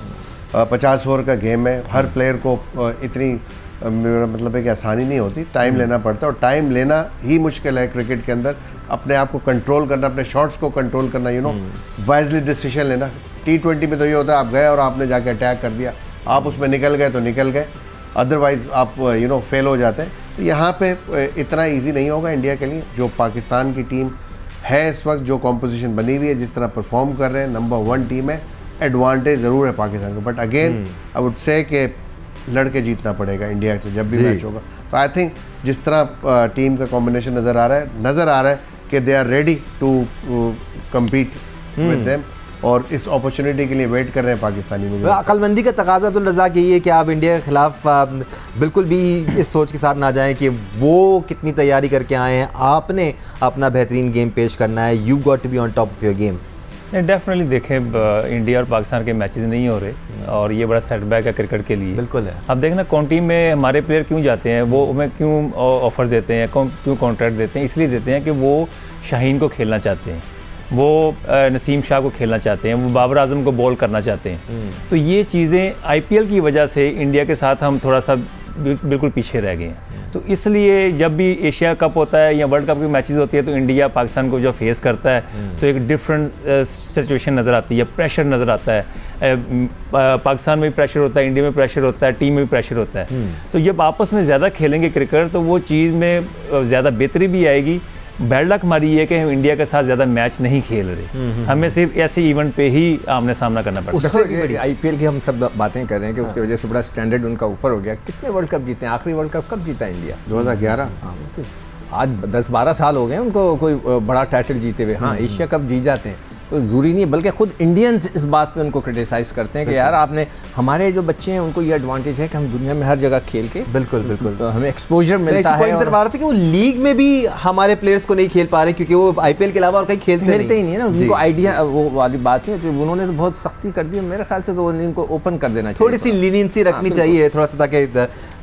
50 ओवर का गेम है, हर प्लेयर को इतनी मतलब है कि आसानी नहीं होती, टाइम लेना पड़ता है और टाइम लेना ही मुश्किल है क्रिकेट के अंदर। अपने आप को कंट्रोल करना, अपने शॉट्स को कंट्रोल करना, वाइजली डिसीजन लेना। T20 में तो ये होता है आप गए और आपने जाके अटैक कर दिया, आप उसमें निकल गए तो निकल गए, अदरवाइज आप फेल हो जाते हैं। तो यहाँ पे इतना ईजी नहीं होगा इंडिया के लिए। जो पाकिस्तान की टीम है इस वक्त, जो कॉम्पोजिशन बनी हुई है, जिस तरह परफॉर्म कर रहे हैं, नंबर 1 टीम है, एडवांटेज ज़रूर है पाकिस्तान को। But again I would say कि लड़के जीतना पड़ेगा इंडिया से जब भी मैच होगा। तो आई थिंक जिस तरह टीम का कॉम्बिनेशन नज़र आ रहा है कि they are ready to compete with them और इस अपॉर्चुनिटी के लिए वेट कर रहे हैं पाकिस्तानी। मुझे अक्लमंदी का तकाजा अब्दुल रज़ाक यही है कि आप इंडिया के खिलाफ बिल्कुल भी इस सोच के साथ ना जाएं कि वो कितनी तैयारी करके आए हैं, आपने अपना बेहतरीन गेम पेश करना है। You got to be on top of your game. Definitely देखें, इंडिया और पाकिस्तान के मैचेस नहीं हो रहे और ये बड़ा सेटबैक है क्रिकेट के लिए। बिल्कुल है। अब देखना कौन टीम में हमारे प्लेयर क्यों जाते हैं, वो हमें क्यों ऑफर देते हैं, क्यों कॉन्ट्रैक्ट देते हैं। इसलिए देते हैं कि वो शाहीन को खेलना चाहते हैं, वो नसीम शाह को खेलना चाहते हैं, वो बाबर आजम को बॉल करना चाहते हैं। तो ये चीज़ें आईपीएल की वजह से इंडिया के साथ हम थोड़ा सा बिल्कुल पीछे रह गए हैं। तो इसलिए जब भी एशिया कप होता है या वर्ल्ड कप की मैचेस होती है तो इंडिया पाकिस्तान को जो फेस करता है तो एक डिफरेंट सिचुएशन नज़र आती है, प्रेशर नज़र आता है। पाकिस्तान में भी प्रेशर होता है, इंडिया में प्रेशर होता है, टीम में भी प्रेशर होता है। तो जब आपस में ज़्यादा खेलेंगे क्रिकेट तो वो चीज़ में ज़्यादा बेहतरी भी आएगी। बैड लक हमारी ये कि हम इंडिया के साथ ज़्यादा मैच नहीं खेल रहे, हमें सिर्फ ऐसे इवेंट पे ही आमने सामना करना पड़ता है। आईपीएल की हम सब बातें कर रहे हैं कि उसकी वजह से बड़ा स्टैंडर्ड उनका ऊपर हो गया। कितने वर्ल्ड कप जीते हैं? आखिरी वर्ल्ड कप कब जीता इंडिया? 2011। आज 10-12 साल हो गए उनको कोई बड़ा टाइटल जीते हुए। हाँ, एशिया कप जीत जाते हैं तो ज़रूरी नहीं, बल्कि खुद इंडियंस इस बात पे उनको क्रिटिसाइज़ करते हैं कि यार आपने, हमारे जो बच्चे हैं उनको ये एडवांटेज है कि हम दुनिया में हर जगह खेल के बिल्कुल तो हमें एक्सपोजर मिलता है। और कि वो लीग में भी हमारे प्लेयर्स को नहीं खेल पा रहे क्योंकि वो आईपीएल के अलावा और कहीं खेलते ही नहीं है ना, उनको आइडिया वो वाली बात नहीं होती। उन्होंने तो बहुत सख्ती कर दी है मेरे ख्याल से, तो इनको ओपन कर देना चाहिए, थोड़ी सी लीनियंसी रखनी चाहिए थोड़ा सा, ताकि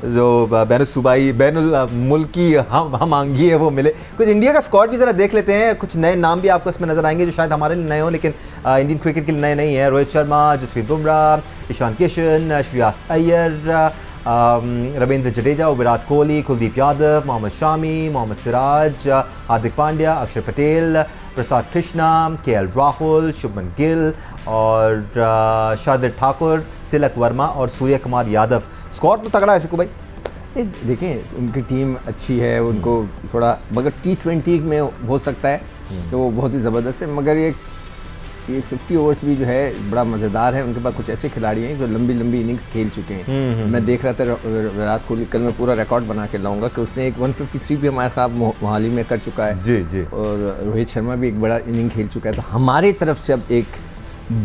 जो बैनुल सूबाई बैनुल मुल्की हम आंगी है वो मिले। कुछ इंडिया का स्क्वाड भी ज़रा देख लेते हैं, कुछ नए नाम भी आपको इसमें नजर आएंगे जो शायद हमारे लिए नए हो लेकिन इंडियन क्रिकेट के लिए नए नहीं है। रोहित शर्मा, जसप्रीत बुमराह, ईशान किशन, श्रेयस अय्यर, रविंद्र जडेजा, विराट कोहली, कुलदीप यादव, मोहम्मद शामी, मोहम्मद सिराज, हार्दिक पांड्या, अक्षर पटेल, प्रसाद कृष्णा, केएल राहुल, शुभमन गिल और शार्दुल ठाकुर, तिलक वर्मा और सूर्य कुमार यादव। स्क्वाड तो तगड़ा है सिक्कू भाई। देखें उनकी टीम अच्छी है, उनको थोड़ा, मगर T20 में हो सकता है कि वो बहुत ही ज़बरदस्त है, मगर ये 50 ओवर्स भी जो है बड़ा मज़ेदार है। उनके पास कुछ ऐसे खिलाड़ी हैं जो लंबी लंबी इनिंग्स खेल चुके हैं। मैं देख रहा था विराट कोहली, कल मैं पूरा रिकॉर्ड बना के लाऊंगा कि उसने एक 153 भी हमारे साथ मोहाली में कर चुका है। जी। और रोहित शर्मा भी एक बड़ा इनिंग खेल चुका है। तो हमारी तरफ से अब एक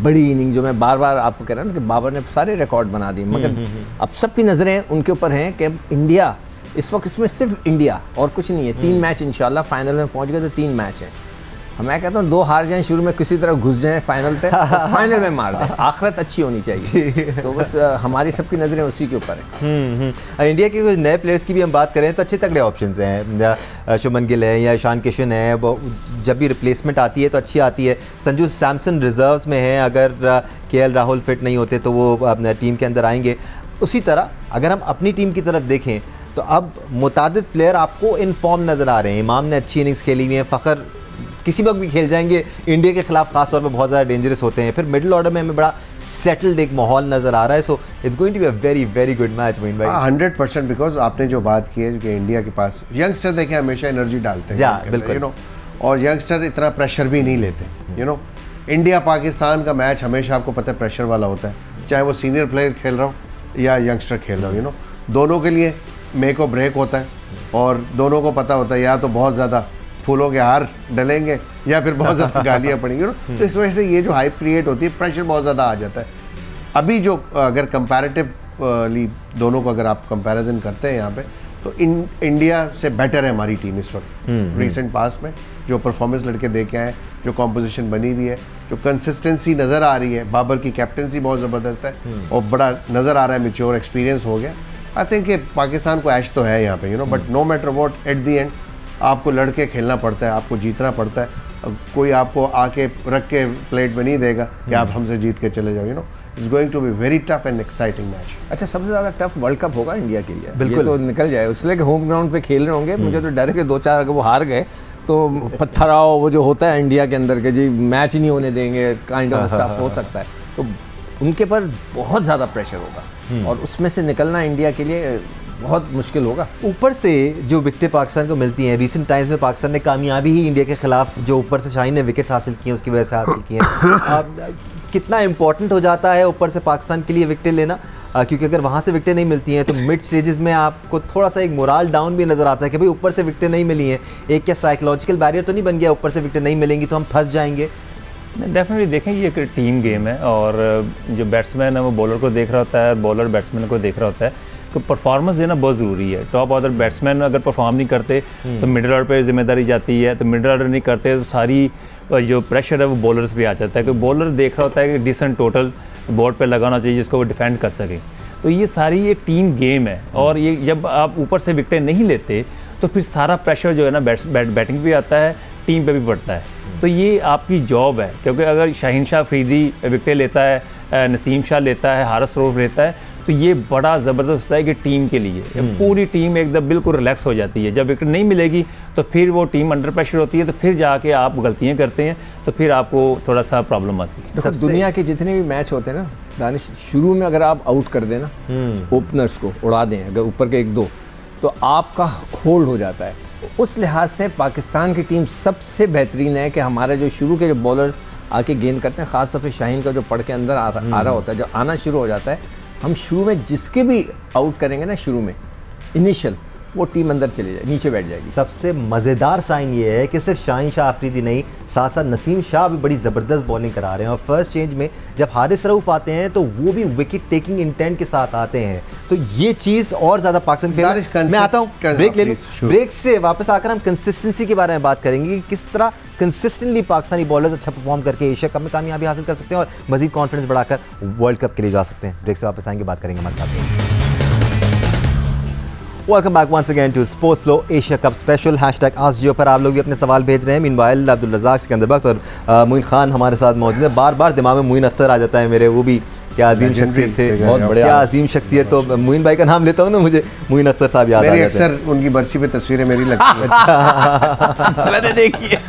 बड़ी इनिंग, जो मैं बार बार आपको कह रहा हूँ कि बाबर ने सारे रिकॉर्ड बना दिए, मगर अब सबकी नज़रें उनके ऊपर हैं कि अब इंडिया इस वक्त, इसमें सिर्फ इंडिया और कुछ नहीं है। 3 मैच इंशाल्लाह फाइनल में पहुँच गए तो 3 मैच हैं। मैं कहता हूँ 2 हार जाएं शुरू में, किसी तरह घुस जाएं फाइनल तक, फाइनल में मार दें। आखिरत अच्छी होनी चाहिए, तो बस हमारी सबकी नज़रें उसी के ऊपर है। इंडिया के कुछ नए प्लेयर्स की भी हम बात करें तो अच्छे तगड़े ऑप्शंस हैं, शुभमन गिल है या ईशान किशन है, वो जब भी रिप्लेसमेंट आती है तो अच्छी आती है। संजू सैमसन रिजर्व्स में है, अगर केएल राहुल फिट नहीं होते तो वो टीम के अंदर आएंगे। उसी तरह अगर हम अपनी टीम की तरफ देखें तो अब मुतादिद प्लेयर आपको इन फॉर्म नज़र आ रहे हैं। इमाम ने अच्छी इनिंग्स खेली हुई है, फ़खर किसी वक्त भी खेल जाएंगे, इंडिया के खिलाफ खास तौर पे बहुत ज़्यादा डेंजरस होते हैं। फिर मिडिल ऑर्डर में हमें बड़ा सेटल्ड एक माहौल नज़र आ रहा है। So it's going to be a very very good match Moin भाई। 100%, बिकॉज आपने जो बात की है कि इंडिया के पास यंगस्टर देखे हमेशा एनर्जी डालते हैं, बिल्कुल, यू नो, और यंगस्टर इतना प्रेशर भी नहीं लेते, यू नो। इंडिया पाकिस्तान का मैच हमेशा आपको पता है प्रेशर वाला होता है, चाहे वो सीनियर प्लेयर खेल रहा हो या यंगस्टर खेल रहा हो, यू नो। दोनों के लिए मेक और ब्रेक होता है और दोनों को पता होता है या तो बहुत ज़्यादा फूलों के हार डलेंगे या फिर बहुत ज़्यादा गालियाँ पड़ेंगी, यू नो। तो इस वजह से ये जो हाइप क्रिएट होती है, प्रेशर बहुत ज़्यादा आ जाता है। अभी जो अगर कंपैरेटिवली दोनों को अगर आप कंपैरिजन करते हैं यहाँ पे, तो इंडिया से बेटर है हमारी टीम इस वक्त। रिसेंट पास्ट में जो परफॉर्मेंस लड़के दे के आए, जो कॉम्पोजिशन बनी हुई है, जो कंसिस्टेंसी नज़र आ रही है, बाबर की कैप्टनसी बहुत ज़बरदस्त है और बड़ा नज़र आ रहा है, मैच्योर एक्सपीरियंस हो गया। आई थिंक कि पाकिस्तान को ऐश तो है यहाँ पे, you know, but no matter what, at the end आपको लड़के खेलना पड़ता है, आपको जीतना पड़ता है। कोई आपको आके रख के प्लेट में नहीं देगा कि आप हमसे जीत के चले जाओ, you know. It's going to be very tough and exciting match. अच्छा, सबसे ज़्यादा टफ वर्ल्ड कप होगा इंडिया के लिए, बिल्कुल तो निकल जाए, इसलिए कि होम ग्राउंड पे खेल रहे होंगे। मुझे तो डर है कि 2-4 अगर वो हार गए तो पत्थराव वो जो होता है इंडिया के अंदर के जी मैच नहीं होने देंगे काइंड ऑफ स्टफ हो सकता है, तो उनके पर बहुत ज़्यादा प्रेशर होगा और उसमें से निकलना इंडिया के लिए बहुत मुश्किल होगा। ऊपर से जो विकेटें पाकिस्तान को मिलती हैं, रिसेंट टाइम्स में पाकिस्तान ने कामयाबी ही इंडिया के खिलाफ जो ऊपर से शाहीन ने विकेट्स हासिल किए उसकी वजह से हासिल किए हैं। कितना इंपॉर्टेंट हो जाता है ऊपर से पाकिस्तान के लिए विकेटें लेना, क्योंकि अगर वहाँ से विकेटें नहीं मिलती हैं तो मिड स्टेजेस में आपको थोड़ा सा एक मोराल डाउन भी नज़र आता है कि भाई ऊपर से विकेटें नहीं मिली हैं, एक क्या साइकोलॉजिकल बैरियर तो नहीं बन गया, ऊपर से विकेटें नहीं मिलेंगी तो हम फंस जाएंगे। डेफिनेटली देखें ये एक टीम गेम है और जो बैट्समैन है वो बॉलर को देख रहा होता है, बॉलर बैट्समैन को देख रहा होता है, तो परफॉर्मेंस देना बहुत ज़रूरी है। टॉप ऑर्डर बैट्समैन अगर परफॉर्म नहीं करते तो मिडिल ऑर्डर पे जिम्मेदारी जाती है, तो मिडिल ऑर्डर नहीं करते तो सारी जो प्रेशर है वो बॉलर्स पे आ जाता है, कि बॉलर देख रहा होता है कि डिसेंट टोटल बोर्ड पे लगाना चाहिए जिसको वो डिफेंड कर सके। तो ये सारी ये टीम गेम है और ये जब आप ऊपर से विकेटें नहीं लेते तो फिर सारा प्रेशर जो है ना बैटिंग पे आता है, टीम पे भी पड़ता है। तो ये आपकी जॉब है, क्योंकि अगर शाहीन शाह अफरीदी विकेटें लेता है, नसीम शाह लेता है, हारिस रऊफ लेता है, तो ये बड़ा ज़बरदस्त होता है कि टीम के लिए पूरी टीम एकदम बिल्कुल रिलैक्स हो जाती है। जब विकेट नहीं मिलेगी तो फिर वो टीम अंडर प्रेशर होती है, तो फिर जाके आप गलतियाँ करते हैं तो फिर आपको थोड़ा सा प्रॉब्लम आती है। तो दुनिया के जितने भी मैच होते हैं ना दानिश, शुरू में अगर आप आउट कर देना ओपनर्स को उड़ा दें अगर ऊपर के 1-2, तो आपका होल्ड हो जाता है। उस लिहाज से पाकिस्तान की टीम सबसे बेहतरीन है कि हमारे जो शुरू के जो बॉलर्स आके गेंद करते हैं, ख़ास तौर पर शाहीन का जो पढ़ के अंदर आ रहा होता है, जब आना शुरू हो जाता है, हम शुरू में जिसके भी आउट करेंगे ना शुरू में इनिशियल, वो टीम अंदर चली जाए, नीचे बैठ जाएगी। सबसे मज़ेदार साइन ये है कि सिर्फ शाहीन शाह अफरीदी नहीं, साथ साथ नसीम शाह भी बड़ी ज़बरदस्त बॉलिंग करा रहे हैं और फर्स्ट चेंज में जब हारिस रऊफ आते हैं तो वो भी विकेट टेकिंग इंटेंट के साथ आते हैं, तो ये चीज़ और ज़्यादा पाकिस्तान फेवर। मैं आता हूँ, ब्रेक ले लूँ, ब्रेक से वापस आकर हम कंसिस्टेंसी के बारे में बात करेंगे कि किस तरह कंसिस्टेंटली पाकिस्तानी बॉलर्स अच्छा परफॉर्म करके एशिया कप में कामयाबी हासिल कर सकते हैं और मज़ीद कॉन्फिडेंस बढ़ाकर वर्ल्ड कप के लिए जा सकते हैं। ब्रेक से वापस आएंगे, बात करेंगे हमारे साथ। Welcome back once again to sports flow Asia cup special #AskJio पर आप लोग भी अपने सवाल भेज रहे हैं। मीनवाइल अब्दुल रज़ाक, सिकंदर बख्त और मोइन खान हमारे साथ मौजूद है। बार बार दिमाग में मोइन अख्तर आ जाता है मेरे, वो भी क्या अजीम शख्सियत थे, बहुत बढ़िया, क्या अजीम शख्सियत। तो मोइन भाई का नाम लेता हूँ ना, मुझे मोइन अख्तर साहब याद आ जाते हैं। अक्सर उनकी बरसी पे तस्वीरें मेरी लगती हैं। मैंने देखी है।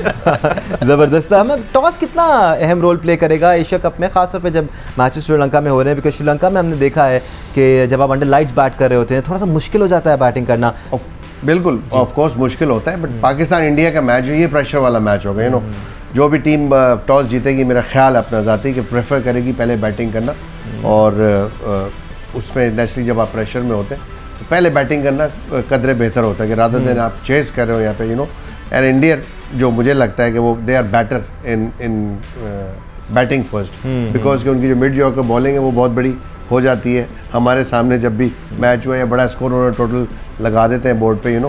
ज़बरदस्त। हमें टॉस कितना अहम रोल प्ले करेगा एशिया कप में, खासतौर पे जब मैचेस श्रीलंका में हो रहे हैं, बिकॉज श्रीलंका में हमने देखा है कि जब आप अंडर लाइट्स बैट कर रहे होते हैं थोड़ा सा मुश्किल हो जाता है बैटिंग करना। बिल्कुल, ऑफ कोर्स मुश्किल होता है, बट पाकिस्तान इंडिया का मैच है, ये प्रेशर वाला मैच होगा, यू नो। जो भी टीम टॉस जीतेगी, मेरा ख्याल अपना ज़ाती कि प्रेफर करेगी पहले बैटिंग करना, और उसमें नेचुरली जब आप प्रेशर में होते हैं तो पहले बैटिंग करना कदरे बेहतर होता है कि रादर देन आप चेस कर रहे हो यहाँ पे, यू नो। एंड इंडिया जो मुझे लगता है कि वो they are better in batting first, because कि उनकी जो मिड जॉकर बॉलिंग है वो बहुत बड़ी हो जाती है। हमारे सामने जब भी मैच हुआ या बड़ा स्कोर उन्होंने टोटल लगा देते हैं बोर्ड पे, यू नो।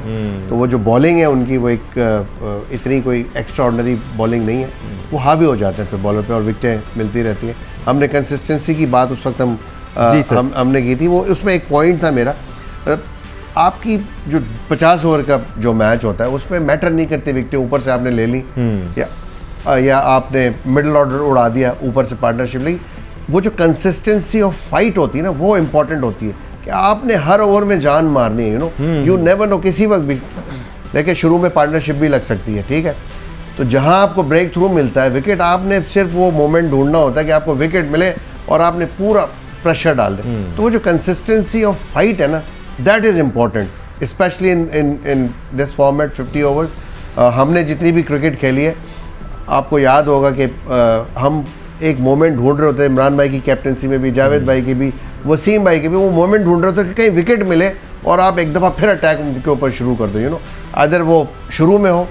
तो वो जो बॉलिंग है उनकी वो एक इतनी कोई एक्स्ट्राऑर्डिनरी बॉलिंग नहीं है, वो हावी हो जाते हैं फिर बॉलर पे और विकेटें मिलती रहती हैं। हमने कंसिस्टेंसी की बात उस वक्त हमने की थी, वो उसमें एक पॉइंट था मेरा, आपकी जो 50 ओवर का जो मैच होता है उसमें मैटर नहीं करती विकेटें ऊपर से आपने ले ली या आपने मिडिल ऑर्डर उड़ा दिया ऊपर से पार्टनरशिप ली, वो जो कंसिस्टेंसी ऑफ फाइट होती है ना वो इम्पॉर्टेंट होती है कि आपने हर ओवर में जान मारनी है, you no, you never know, किसी वक्त भी देखिए शुरू में पार्टनरशिप भी लग सकती है, ठीक है। तो जहां आपको ब्रेक थ्रू मिलता है विकेट, आपने सिर्फ वो मोमेंट ढूंढना होता है कि आपको विकेट मिले और आपने पूरा प्रेशर डाल दे। तो वो जो कंसिस्टेंसी ऑफ फाइट है ना, that is important, specially in this format 50 overs. हमने जितनी भी क्रिकेट खेली है, आपको याद होगा कि हम एक मोमेंट ढूंढ रहे होते हैं, इमरान भाई की कैप्टनसी में भी, जावेद भाई की भी, वसीम भाई की भी, वो मोमेंट ढूंढ रहे होते हैं कि कहीं विकेट मिले और आप एक दफ़ा फिर अटैक उनके ऊपर शुरू कर दो, यू नो। अदर वो शुरू में हो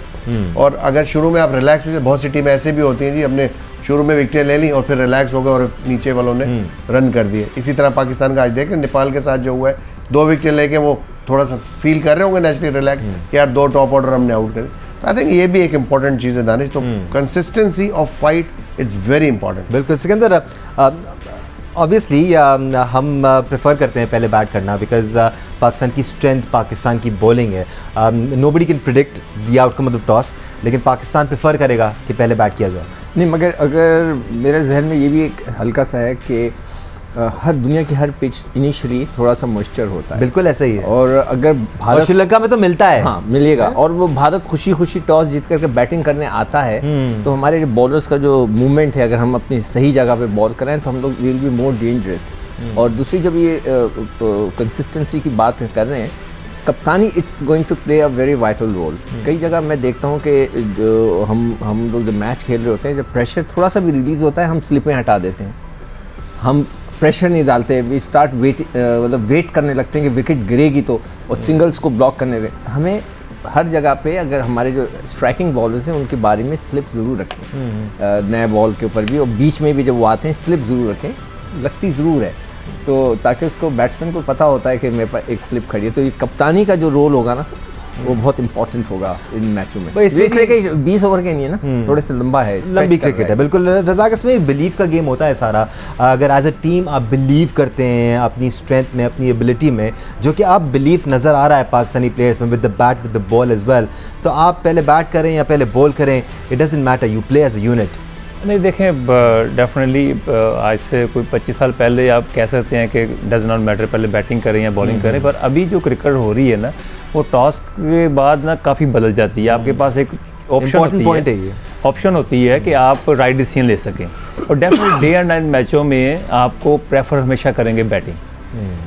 और अगर शुरू में आप रिलैक्स हो, बहुत सी टीमें ऐसे भी होती हैं जी, हमने शुरू में विकेटें ले ली और फिर रिलैक्स हो गए और नीचे वालों ने रन कर दिए। इसी तरह पाकिस्तान का आज देखें नेपाल के साथ जो हुआ है, 2 विकेटें लेके वो थोड़ा सा फील कर रहे होंगे नेचुरली रिलैक्स, यार 2 टॉप ऑर्डर हमने आउट करे। तो आई थिंक ये भी एक इंपॉर्टेंट चीज़ है दानिश, तो consistency of fight it's very important. बिल्कुल सिकंदर, ऑब्वियसली हम प्रेफर करते हैं पहले बैट करना, बिकॉज पाकिस्तान की स्ट्रेंथ पाकिस्तान की बॉलिंग है। Nobody can predict the outcome of the toss, लेकिन पाकिस्तान प्रेफर करेगा कि पहले बैट किया जाए। नहीं, मगर अगर मेरे जहन में ये भी एक हल्का सा है कि हर दुनिया की हर पिच इनिशियली थोड़ा सा मॉइस्चर होता है। बिल्कुल ऐसा ही है, और अगर भारत, श्रीलंका में तो मिलता है, हाँ मिलेगा, और वो भारत खुशी खुशी टॉस जीत करके बैटिंग करने आता है, तो हमारे बॉलर्स का जो मूवमेंट है, अगर हम अपनी सही जगह पे बॉल करें तो हम लोग विल बी मोर डेंजरस। और दूसरी जब ये कंसिस्टेंसी की बात कर रहे हैं, कप्तानी it's going to play a very vital role. कई जगह मैं देखता हूँ कि जो हम लोग जब मैच खेल रहे होते हैं, जब प्रेशर थोड़ा सा भी रिलीज़ होता है, हम स्लिपें हटा देते हैं, हम प्रेशर नहीं डालते, वी स्टार्ट मतलब वेट करने लगते हैं कि विकेट गिरेगी तो, और सिंगल्स को ब्लॉक करने में। हमें हर जगह पे अगर हमारे जो स्ट्राइकिंग बॉलर्स हैं उनके बारे में स्लिप ज़रूर रखें, नए बॉल के ऊपर भी, और बीच में भी जब वो आते हैं स्लिप ज़रूर रखें, लगती ज़रूर है, तो ताकि उसको बैट्समैन को पता होता है कि मेरे पास एक स्लिप खड़ी है। तो ये कप्तानी का जो रोल होगा ना, वो बहुत इंपॉर्टेंट होगा इन मैचों में। इसलिए कि 20 ओवर के नहीं है ना, थोड़े से लंबा है, लंबी क्रिकेट है। बिल्कुल रज़ाक, इसमें बिलीव का गेम होता है सारा। अगर एज अ टीम आप बिलीव करते हैं अपनी स्ट्रेंथ में, अपनी एबिलिटी में, जो कि आप बिलीव नज़र आ रहा है पाकिस्तानी प्लेयर्स में, with the bat with the ball as well, तो आप पहले बैट करें या पहले बॉल करें, it doesn't matter, you play as a unit. नहीं देखें, डेफिनेटली आज से कोई 25 साल पहले आप कह सकते हैं कि डज नॉट मैटर पहले बैटिंग करें या बॉलिंग करें, पर अभी जो क्रिकेट हो रही है ना, वो टॉस के बाद ना काफ़ी बदल जाती है। आपके पास एक ऑप्शन होती है कि आप राइट डिसीजन ले सकें, और डेफिनेटली डे एंड नाइट मैचों में आपको प्रेफर हमेशा करेंगे बैटिंग,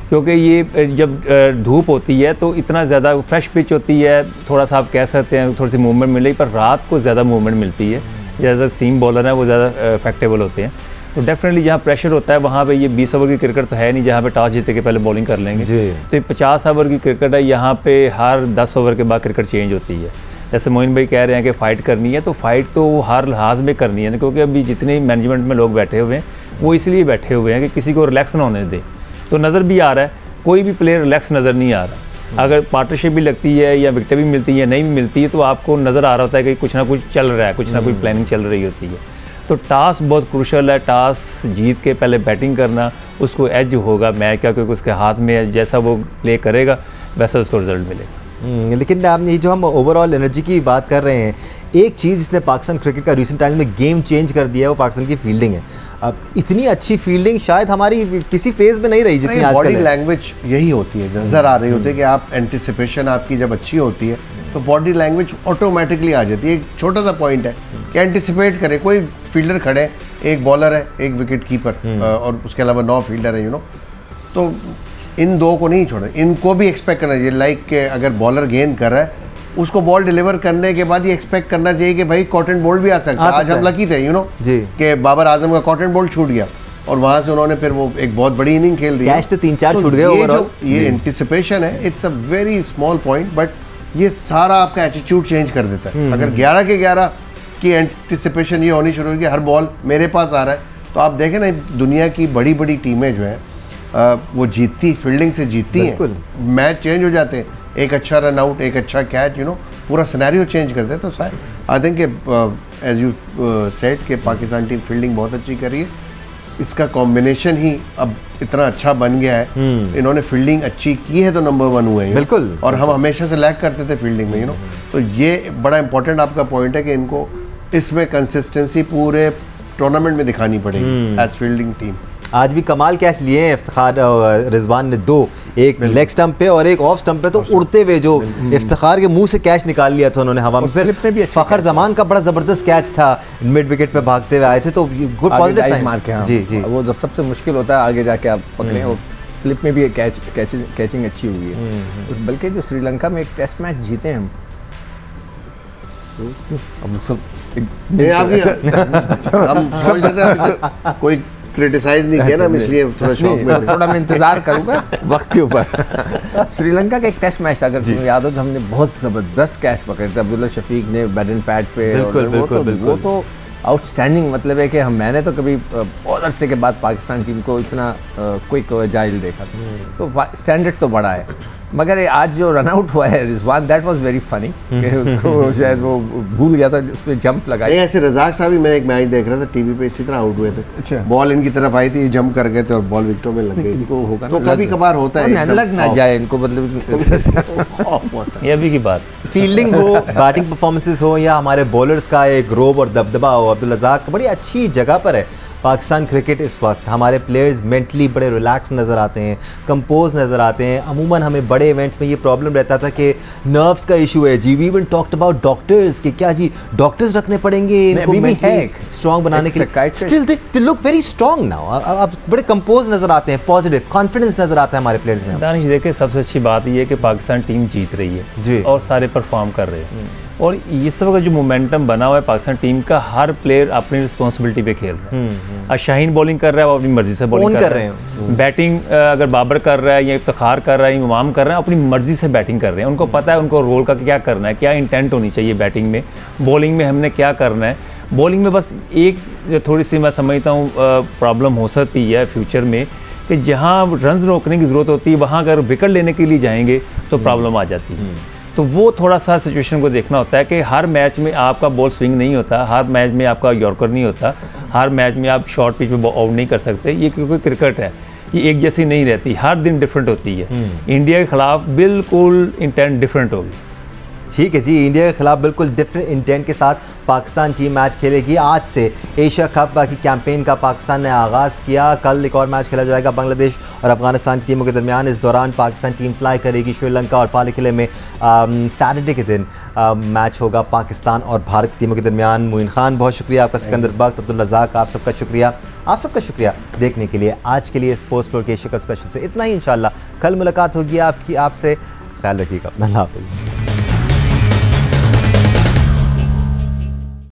क्योंकि ये जब धूप होती है तो इतना ज़्यादा फ्रेश पिच होती है, थोड़ा सा आप कह सकते हैं थोड़ी सी मूवमेंट मिलेगी, पर रात को ज़्यादा मूवमेंट मिलती है, ज़्यादा सीम बॉलर है वो ज़्यादा इफेक्टेबल होते हैं। तो डेफिनेटली जहाँ प्रेशर होता है वहाँ पे ये 20 ओवर की क्रिकेट तो है नहीं जहाँ पे टॉस जीते के पहले बॉलिंग कर लेंगे। तो ये 50 ओवर की क्रिकेट है, यहाँ पे हर 10 ओवर के बाद क्रिकेट चेंज होती है। जैसे मोइन भाई कह रहे हैं कि फ़ाइट करनी है, तो फाइट तो हर लिहाज में करनी है, क्योंकि अभी जितने मैनेजमेंट में लोग बैठे हुए हैं वो इसलिए बैठे हुए हैं कि किसी को रिलैक्स ना होने दे। तो नज़र भी आ रहा है, कोई भी प्लेयर रिलैक्स नज़र नहीं आ रहा। अगर पार्टनरशिप भी लगती है या विकेट भी मिलती है, नहीं भी मिलती है, तो आपको नज़र आ रहा होता है कि कुछ ना कुछ चल रहा है, कुछ ना कुछ प्लानिंग चल रही होती है। तो टॉस बहुत क्रूशल है, टॉस जीत के पहले बैटिंग करना, उसको एज होगा मैच का, क्योंकि उसके हाथ में है, जैसा वो प्ले करेगा वैसा उसको रिजल्ट मिलेगा। लेकिन ये जो हम ओवरऑल एनर्जी की बात कर रहे हैं, एक चीज़ जिसने पाकिस्तान क्रिकेट का रिसेंट टाइम्स में गेम चेंज कर दिया है वो पाकिस्तान की फील्डिंग है। अब इतनी अच्छी फील्डिंग शायद हमारी किसी फेज में नहीं रही जितनी आजकल है। बॉडी लैंग्वेज यही होती है, नज़र आ रही होती है कि आप एंटिसिपेशन आपकी जब अच्छी होती है तो बॉडी लैंग्वेज ऑटोमेटिकली आ जाती है। एक छोटा सा पॉइंट है कि एंटिसिपेट करें, कोई फील्डर खड़े, एक बॉलर है, एक विकेट कीपर और उसके अलावा 9 फील्डर है, यू नो, तो इन 2 को नहीं छोड़े, इनको भी एक्सपेक्ट करना चाहिए। लाइक के अगर बॉलर गेंद कर रहा है, उसको बॉल डिलीवर करने के बाद ये एक्सपेक्ट करना चाहिए कि भाई कॉटन बोल्ट भी आ सकता है। आज हम लकी थे, यू नो, कि बाबर आजम का कॉटन बोल्ट छूट गया और वहां से उन्होंने फिर वो एक बहुत बड़ी इनिंग खेल दी। कैच तो 3-4 छूट गए ओवरऑल। ये एंटिसिपेशन है, it's a very small point, but ये सारा आपका एटीट्यूड चेंज कर देता है। अगर 11 के 11 की एंटिसिपेशन ये होनी शुरू होगी, हर बॉल मेरे पास आ रहा है, तो आप देखें ना दुनिया की बड़ी बड़ी टीमें जो हैं वो जीतती, फील्डिंग से जीतती हैं, मैच चेंज हो जाते हैं। एक अच्छा रन आउट, एक अच्छा कैच, पूरा सिनेरियो चेंज करते हैं। तो I think as you said कि पाकिस्तान टीम फील्डिंग बहुत अच्छी कर रही है, इसका कॉम्बिनेशन ही अब इतना अच्छा बन गया है। इन्होंने फील्डिंग अच्छी की है तो नंबर 1 हुए हैं। बिल्कुल। और हम हमेशा से लैग करते थे फील्डिंग में, तो ये बड़ा इंपॉर्टेंट आपका पॉइंट है कि इनको इसमें कंसिस्टेंसी पूरे टूर्नामेंट में दिखानी पड़ेगी एज फील्डिंग टीम। आज भी कमाल कैच लिए हैं इफ्तिखार रिजवान ने, 2, एक लेग स्टंप पे और एक ऑफ स्टंप पे, तो उड़ते हुए जो इफ्तिखार के मुंह से कैच निकाल लिया था उन्होंने हवा में। फिर फखर जमान का बड़ा जबरदस्त कैच था, मिड विकेट पे भागते हुए आए थे, तो गुड पॉजिटिव साइन। जी जी, वो जब सबसे मुश्किल होता है आगे जाके आप पकड़े, और स्लिप में भी कैचिंग अच्छी हुई है। बल्कि जो श्रीलंका में एक टेस्ट मैच जीते हम, अब सब कोई क्रिटिसाइज नहीं किया ना, इसलिए थोड़ा शौक में थोड़ा मैं इंतजार करूंगा वक्त के ऊपर। श्रीलंका का एक टेस्ट मैच था, अगर तुम्हें याद हो, तो हमने बहुत ज़बरदस्त कैच पकड़े थे अब्दुल्ला शफीक ने बैटिंग पैड पे। वो तो आउटस्टैंडिंग, मतलब है कि मैंने तो कभी बहुत अरसे के बाद पाकिस्तान टीम को इतना क्विक और जाइल देखा था, तो स्टैंडर्ड तो बड़ा है। मगर आज जो रन आउट हुआ है Rizwan, that was very funny, उसको शायद वो भूल गया था, उस पर जंप लगाई। ऐसे रजाक साहब भी, मैंने एक मैच देख रहा था टीवी पे, इसी तरह आउट हुए थे। अच्छा। बॉल इनकी तरफ आई थी, जंप कर गए थे और बॉल विकेटों में लग गई थी। होगा तो कभी कभार होता है, लग ना जाए इनको, ये अभी की बात। फील्डिंग हो, बैटिंग परफॉर्मेंसेस हो, या हमारे बॉलर्स का एक रोब और दबदबा हो, अब्दुल रज़ाक बड़ी अच्छी जगह पर है पाकिस्तान क्रिकेट इस वक्त। हमारे प्लेयर्स मेंटली बड़े रिलैक्स नज़र आते हैं, कंपोज नज़र आते हैं। अमूमन हमें बड़े इवेंट्स में ये प्रॉब्लम रहता था कि नर्व्स का इशू है जी। We even talked about doctors कि क्या जी डॉक्टर्स रखने पड़ेंगे इनको मेंटली स्ट्रॉन्ग बनाने के लिए। Still they look very strong now. अब बड़े कंपोज नज़र आते हैं, पॉजिटिव कॉन्फिडेंस नज़र आता है हमारे प्लेयर्स में। दानिश देखिए, सबसे अच्छी बात ये है कि पाकिस्तान टीम जीत रही है जी, और सारे परफॉर्म कर रहे हैं, और इस वक्त जो मोमेंटम बना हुआ है पाकिस्तान टीम का, हर प्लेयर अपनी रिस्पॉन्सिबिलिटी पे खेल रहा है। शाहीन बॉलिंग कर रहा है, वो अपनी मर्जी से बॉलिंग कर रहे हैं। बैटिंग अगर बाबर कर रहा है या इफ्तिखार कर रहा है, इमाम कर रहे हैं, अपनी मर्जी से बैटिंग कर रहे हैं। उनको पता है उनको रोल का क्या करना है, क्या इंटेंट होनी चाहिए बैटिंग में, बॉलिंग में हमने क्या करना है। बॉलिंग में बस एक थोड़ी सी मैं समझता हूँ प्रॉब्लम हो सकती है फ्यूचर में, कि जहाँ रन रोकने की ज़रूरत होती है वहाँ अगर विकेट लेने के लिए जाएंगे तो प्रॉब्लम आ जाती है। तो वो थोड़ा सा सिचुएशन को देखना होता है कि हर मैच में आपका बॉल स्विंग नहीं होता, हर मैच में आपका यॉर्कर नहीं होता, हर मैच में आप शॉर्ट पिच में आउट नहीं कर सकते। ये क्योंकि क्रिकेट है, ये एक जैसी नहीं रहती, हर दिन डिफरेंट होती है। इंडिया के खिलाफ बिल्कुल इंटेंट डिफरेंट होगी। ठीक है जी, इंडिया के खिलाफ बिल्कुल डिफरेंट इंटेंट के साथ पाकिस्तान टीम मैच खेलेगी। आज से एशिया कप की कैंपेन का पाकिस्तान ने आगाज़ किया। कल एक और मैच खेला जाएगा बांग्लादेश और अफगानिस्तान टीमों के दरमियान। इस दौरान पाकिस्तान टीम फ्लाई करेगी श्रीलंका और पाले किले में। सैटरडे के दिन मैच होगा पाकिस्तान और भारत टीमों के दरमियान। मोइन खान बहुत शुक्रिया आपका, सिकंदर बख्त, अब्दुल रज़ाक आप सबका शुक्रिया, आप सबका शुक्रिया देखने के लिए। आज के लिए स्पोर्ट्स फ्लोर के एशिया कप स्पेशल से इतना ही। इंशाल्लाह कल मुलाकात होगी आपकी, आपसे ख्याल रखिएगा, अल्लाह हाफ़िज़।